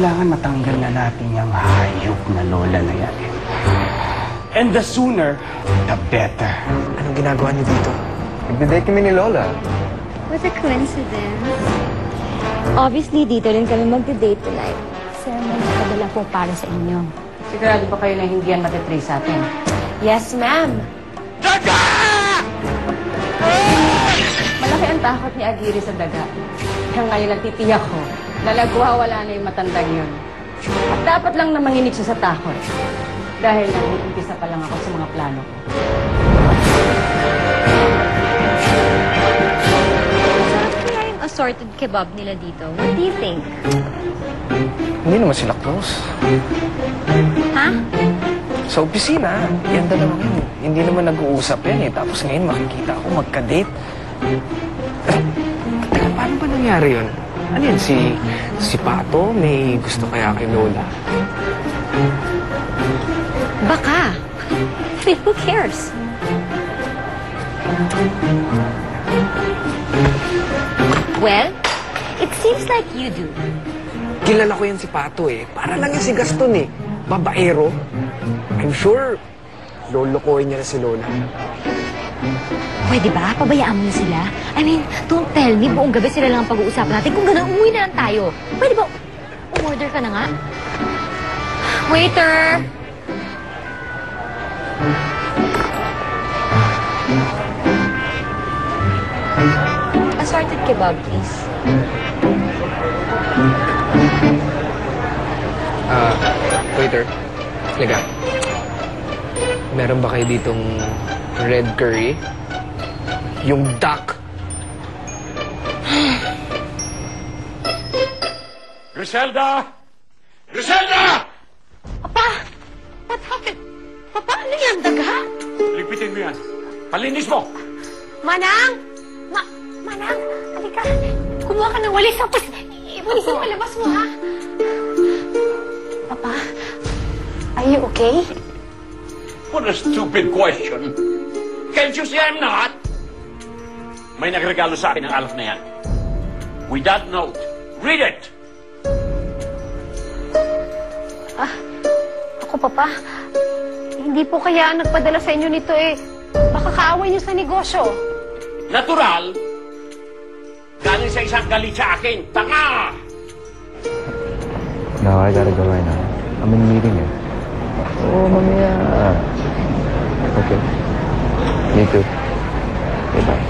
kailangan matanggal na natin yung hayop na lola na yan. And the sooner, the better. Anong ginagawa niyo dito? Nagde-date kami ni Lola. What a coincidence. Obviously, dito rin kami magde-date tonight. Sir, may nakadala po para sa inyo. Sigurado ba kayo na hindi yan matitrace sa atin? Yes, ma'am. Daga! Malaki ang takot ni Aguirre sa daga. Kaya ngayon nagtitiyak ko, nalagwawala na yung matandang yun. At dapat lang na manginig siya sa takot. Dahil nag-umpisa pa lang ako sa mga plano ko. Sarap kaya yung assorted kebab nila dito. What do you think? Hindi naman sila close. Ha? Sa opisina, yan dalawang yun. Hindi naman nag-uusap yan eh. Tapos ngayon makikita ako magka-date. Teka, paano ba nangyari yun? Ano yun, si Pato may gusto kaya kay Lola? Baka. I mean, who cares? Well, it seems like you do. Kilala ko yan si Pato eh. Para lang yan si Gaston eh. Babaero. I'm sure lolokohin niya na si Lola. Pwede ba? Pabayaan mo na sila? I mean, don't tell me buong gabi sila lang ang pag-uusapan natin. Kung gano'n, umuwi na lang tayo. Pwede ba? Umorder ka na nga? Waiter! Assorted kebab, please. Waiter. Liga. Meron ba kayo ditong red curry? Yung duck? Griselda! Griselda! Papa! What happened? Papa, ano yan? Daga? Ligpitin mo yan. Palinis mo! Manang! Manang! Halika. Kumuha ka ng walis. Tapos, iwalis mo. Labas mo, ha? Papa, are you okay? What a stupid question. Can't you see I'm not? May nagregalo sa akin ng alak na yan. With that note, read it! Ako, Papa, hindi po kaya nagpadala sa inyo nito eh. Baka kaaway niyo sa negosyo. Natural. Galing sa isang galit sa akin. Tanga! No, I gotta go right now. I'm in a meeting eh. Oh, mamaya. Okay. You too. Okay, bye.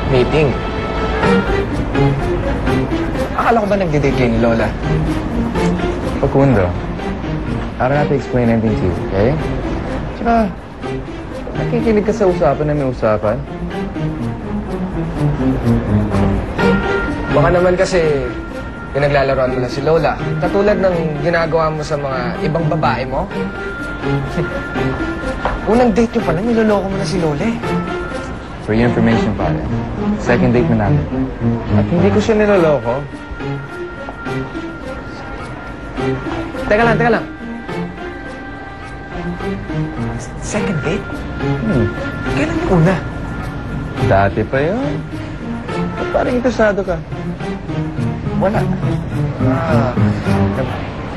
Meeting. Akala ko ba nagde-date kayo ni Lola? Facundo, I don't have to explain anything to you, okay? Tsaka, nakikinig ka sa usapan na may usapan. Baka naman kasi pinaglalaroan mo na si Lola. Katulad ng ginagawa mo sa mga ibang babae mo. Unang date nyo pa lang, niloloko mo na si Lola eh. For your information, pare. Second date na namin. At hindi ko siya niloloko. Teka lang. Second date? Kailan yung una? Dati pa yun. Ba't parang interesado ka? Wala.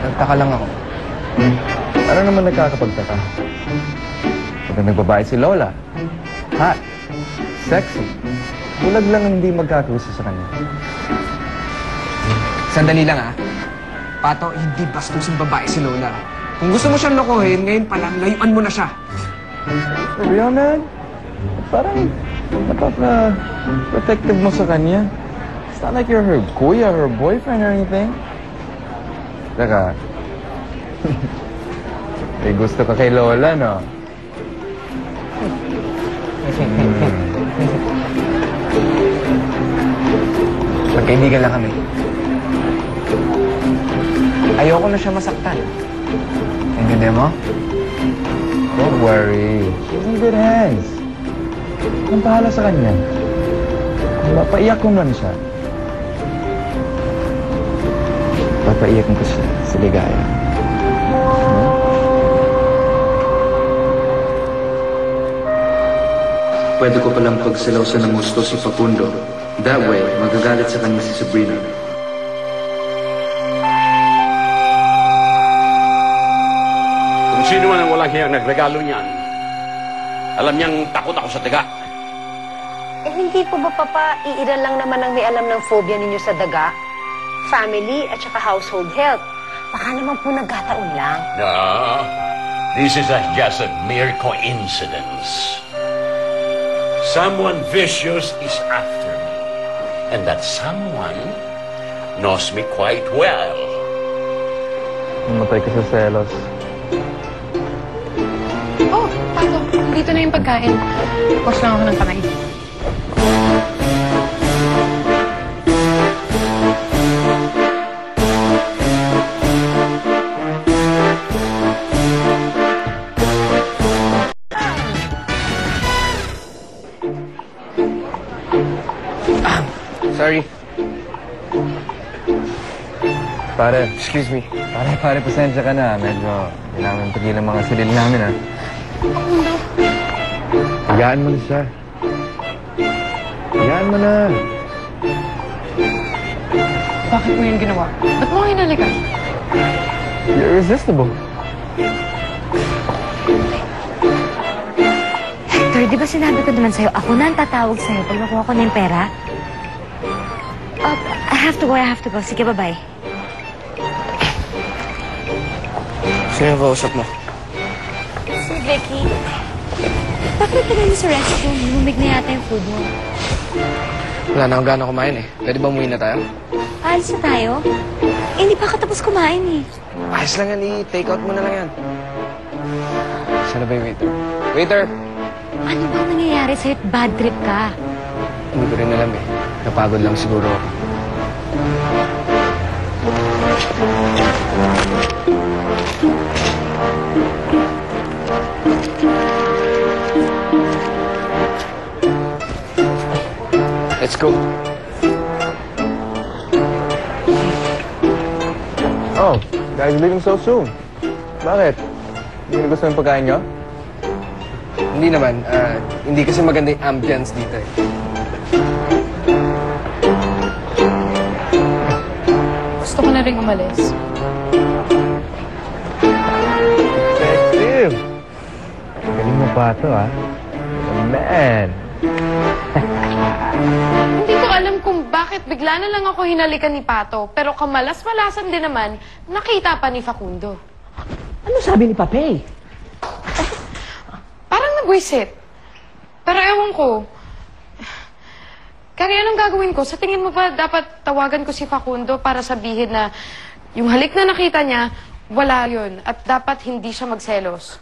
Nagtaka lang ako. Parang naman nagkakapagtaka. Pag nagbabayad si Lola, hot, sexy, bulag lang ang hindi magkakagusto sa kanya. Sandali lang ah. Pato, hindi bastusing babae si Lola. Kung gusto mo siyang lokohin, ngayon pa lang, layuan mo na siya. For real, man? Parang napaka-protective mo sa kanya. It's not like you're her kuya, her boyfriend or anything. Teka. May gusto ka kay Lola, no? Magkaibigan lang kami. Ayoko na siya masaktan. Intindihan mo? Don't worry. She's in good hands. Ang bahala sa kanya. Papaiyak ko man siya. Papaiyakin ko siya sa ligaya. pwede ko palang pagsilaw ng gusto si Facundo. That way, magagalit sa kanya si Sabrina. Kung sino man ang walang hiyang nagregalo niyan, alam niyang takot ako sa daga. Eh, hindi po ba, Papa, iilan lang naman ang may alam ng phobia ninyo sa daga? Family at saka household health. Baka naman po nagkataon lang. No, this is just a mere coincidence. Someone vicious is after me. And that someone knows me quite well. Namatay ka sa selos. Oh, Pato, dito na yung pagkain. Tapos lang ako ng kamay. Sorry. Pare, Excuse me. pare, pasensya ka na. Medyo kailangan pagilan mga sarili namin, ha? Hayaan mo na siya. Hayaan mo na. Bakit mo yun ginawa? Ba't mo hinalikan? You're irresistible. Hector, di ba sinabi ko naman sa'yo, ako na ang tatawag sa'yo pag nakuha ko na yung pera? I have to go. Sige, bye-bye. Sino yung kausap mo? Si Vicky. Bakit ka namin sa restroom? Lumig na yata yung food mo. Wala na akong gana kumain eh. Pwede ba umuwi na tayo? Alis na tayo? Eh, hindi pa ka tapos kumain eh. Ayos lang yan, i-take out mo na lang yan. Sana ba yung waiter? Waiter! Ano bang nangyayari sa'yo? Bad trip ka. Hindi ko rin alam eh. Napagod lang siguro ako. Let's go. Oh, guys leaving so soon. Bakit? Hindi na gusto yung pagkain nyo? Hindi naman. Hindi kasi maganda yung ambience dito eh. Gusto ko na rin umalis. Effective! Galing mo pa ito, ha? Man! Hindi ko alam kung bakit bigla na lang ako hinalikan ni Pato, pero kamalas-malasan din naman, nakita pa ni Facundo. Ano sabi ni Papay? Parang nabwisit. Pero ewan ko. Kaya anong gagawin ko? Sa tingin mo ba dapat tawagan ko si Facundo para sabihin na yung halik na nakita niya, wala yun. At dapat hindi siya magselos?